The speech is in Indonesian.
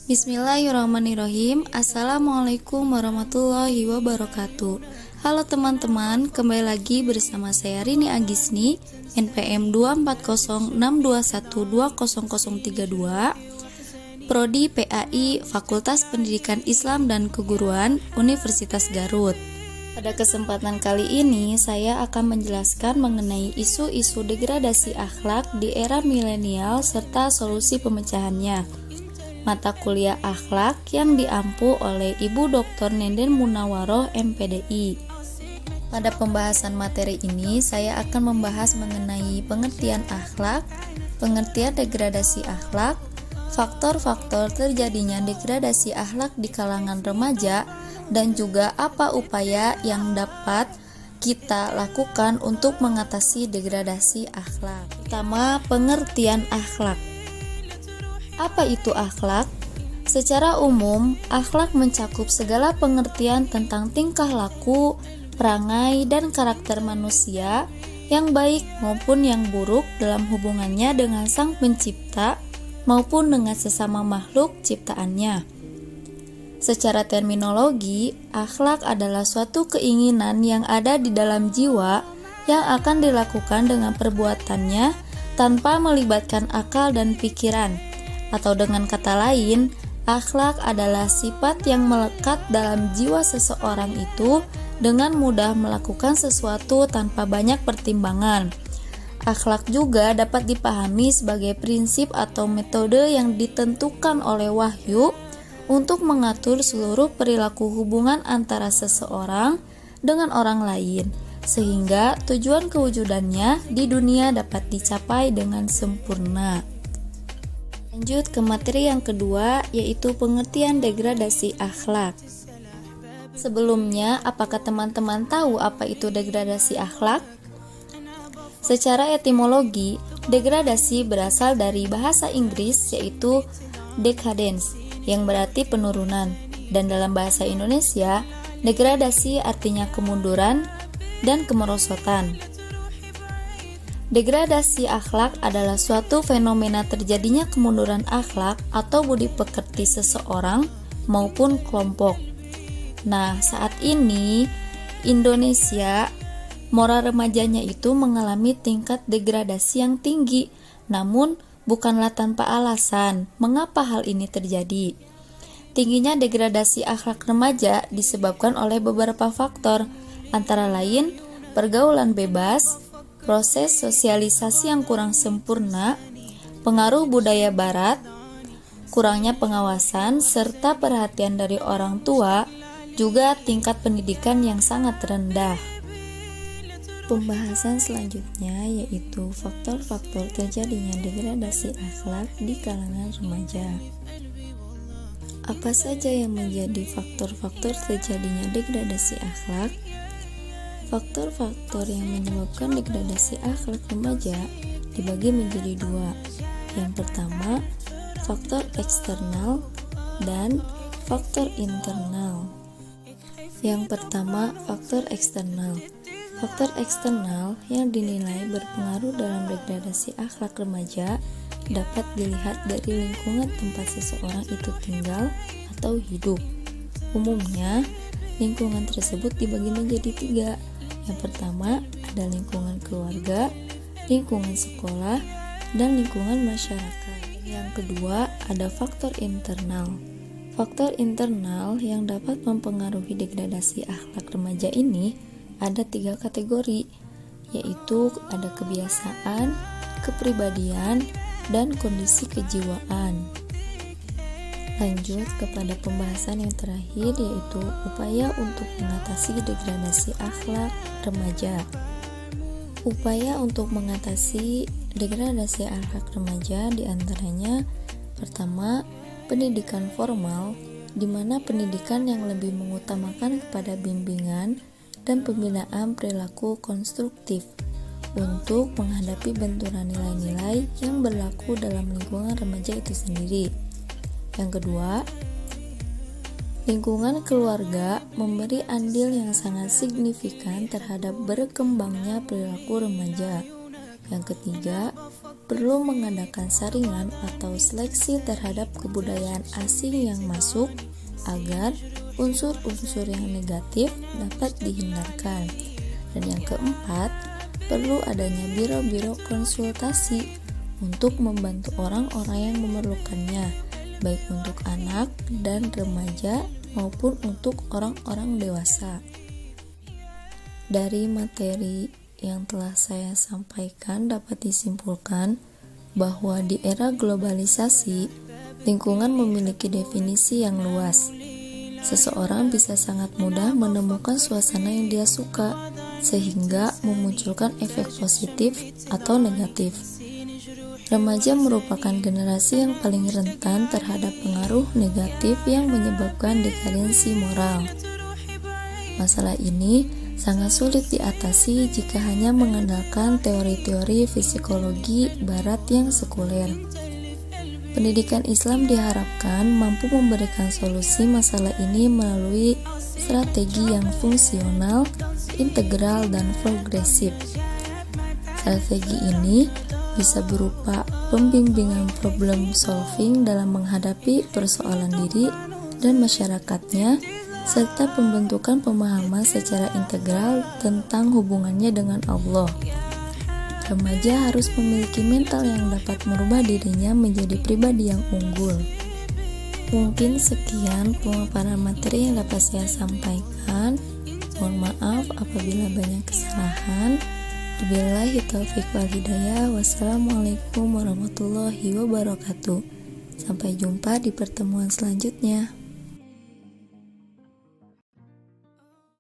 Bismillahirrahmanirrahim. Assalamualaikum warahmatullahi wabarakatuh. Halo teman-teman, kembali lagi bersama saya Rini Agisni, NPM 2406201200032, Prodi PAI Fakultas Pendidikan Islam dan Keguruan Universitas Garut. Pada kesempatan kali ini, saya akan menjelaskan mengenai isu-isu degradasi akhlak di era milenial serta solusi pemecahannya. Mata kuliah akhlak yang diampu oleh Ibu Dr. Nenden Munawaroh MPDI. Pada pembahasan materi ini, saya akan membahas mengenai pengertian akhlak, pengertian degradasi akhlak, faktor-faktor terjadinya degradasi akhlak di kalangan remaja, dan juga apa upaya yang dapat kita lakukan untuk mengatasi degradasi akhlak. Pertama, pengertian akhlak. Apa itu akhlak? Secara umum, akhlak mencakup segala pengertian tentang tingkah laku, perangai, dan karakter manusia yang baik maupun yang buruk dalam hubungannya dengan Sang Pencipta maupun dengan sesama makhluk ciptaannya. Secara terminologi, akhlak adalah suatu keinginan yang ada di dalam jiwa yang akan dilakukan dengan perbuatannya tanpa melibatkan akal dan pikiran. Atau dengan kata lain, akhlak adalah sifat yang melekat dalam jiwa seseorang itu dengan mudah melakukan sesuatu tanpa banyak pertimbangan. Akhlak juga dapat dipahami sebagai prinsip atau metode yang ditentukan oleh wahyu untuk mengatur seluruh perilaku hubungan antara seseorang dengan orang lain, sehingga tujuan kewujudannya di dunia dapat dicapai dengan sempurna. Lanjut ke materi yang kedua, yaitu pengertian degradasi akhlak. Sebelumnya, apakah teman-teman tahu apa itu degradasi akhlak? Secara etimologi, degradasi berasal dari bahasa Inggris yaitu decadence, yang berarti penurunan, dan dalam bahasa Indonesia, degradasi artinya kemunduran dan kemerosotan. Degradasi akhlak adalah suatu fenomena terjadinya kemunduran akhlak atau budi pekerti seseorang maupun kelompok. Nah, saat ini Indonesia, moral remajanya itu mengalami tingkat degradasi yang tinggi, namun bukanlah tanpa alasan mengapa hal ini terjadi. Tingginya degradasi akhlak remaja disebabkan oleh beberapa faktor, antara lain pergaulan bebas, proses sosialisasi yang kurang sempurna, pengaruh budaya barat, kurangnya pengawasan, serta perhatian dari orang tua, juga tingkat pendidikan yang sangat rendah. Pembahasan selanjutnya yaitu faktor-faktor terjadinya degradasi akhlak di kalangan remaja. Apa saja yang menjadi faktor-faktor terjadinya degradasi akhlak? Faktor-faktor yang menyebabkan degradasi akhlak remaja dibagi menjadi dua. Yang pertama, faktor eksternal dan faktor internal. Yang pertama, faktor eksternal. Faktor eksternal yang dinilai berpengaruh dalam degradasi akhlak remaja dapat dilihat dari lingkungan tempat seseorang itu tinggal atau hidup. Umumnya, lingkungan tersebut dibagi menjadi tiga. Yang pertama ada lingkungan keluarga, lingkungan sekolah, dan lingkungan masyarakat. Yang kedua ada faktor internal. Faktor internal yang dapat mempengaruhi degradasi akhlak remaja ini ada tiga kategori, yaitu ada kebiasaan, kepribadian, dan kondisi kejiwaan. Lanjut kepada pembahasan yang terakhir, yaitu upaya untuk mengatasi degradasi akhlak remaja. Upaya untuk mengatasi degradasi akhlak remaja diantaranya pertama, pendidikan formal, di mana pendidikan yang lebih mengutamakan kepada bimbingan dan pembinaan perilaku konstruktif untuk menghadapi benturan nilai-nilai yang berlaku dalam lingkungan remaja itu sendiri. Yang kedua, lingkungan keluarga memberi andil yang sangat signifikan terhadap berkembangnya perilaku remaja. Yang ketiga, perlu mengadakan saringan atau seleksi terhadap kebudayaan asing yang masuk agar unsur-unsur yang negatif dapat dihindarkan. Dan yang keempat, perlu adanya biro-biro konsultasi untuk membantu orang-orang yang memerlukannya, baik untuk anak dan remaja maupun untuk orang-orang dewasa. Dari materi yang telah saya sampaikan dapat disimpulkan bahwa di era globalisasi, lingkungan memiliki definisi yang luas. Seseorang bisa sangat mudah menemukan suasana yang dia suka, sehingga memunculkan efek positif atau negatif. Remaja merupakan generasi yang paling rentan terhadap pengaruh negatif yang menyebabkan dekadensi moral. Masalah ini sangat sulit diatasi jika hanya mengandalkan teori-teori psikologi barat yang sekuler. Pendidikan Islam diharapkan mampu memberikan solusi masalah ini melalui strategi yang fungsional, integral, dan progresif. Strategi ini bisa berupa pembimbingan problem solving dalam menghadapi persoalan diri dan masyarakatnya, serta pembentukan pemahaman secara integral tentang hubungannya dengan Allah. Remaja harus memiliki mental yang dapat merubah dirinya menjadi pribadi yang unggul. Mungkin sekian pemaparan materi yang dapat saya sampaikan. Mohon maaf apabila banyak kesalahan. Wabillahi taufiq wal hidayah. Wassalamualaikum warahmatullahi wabarakatuh. Sampai jumpa di pertemuan selanjutnya.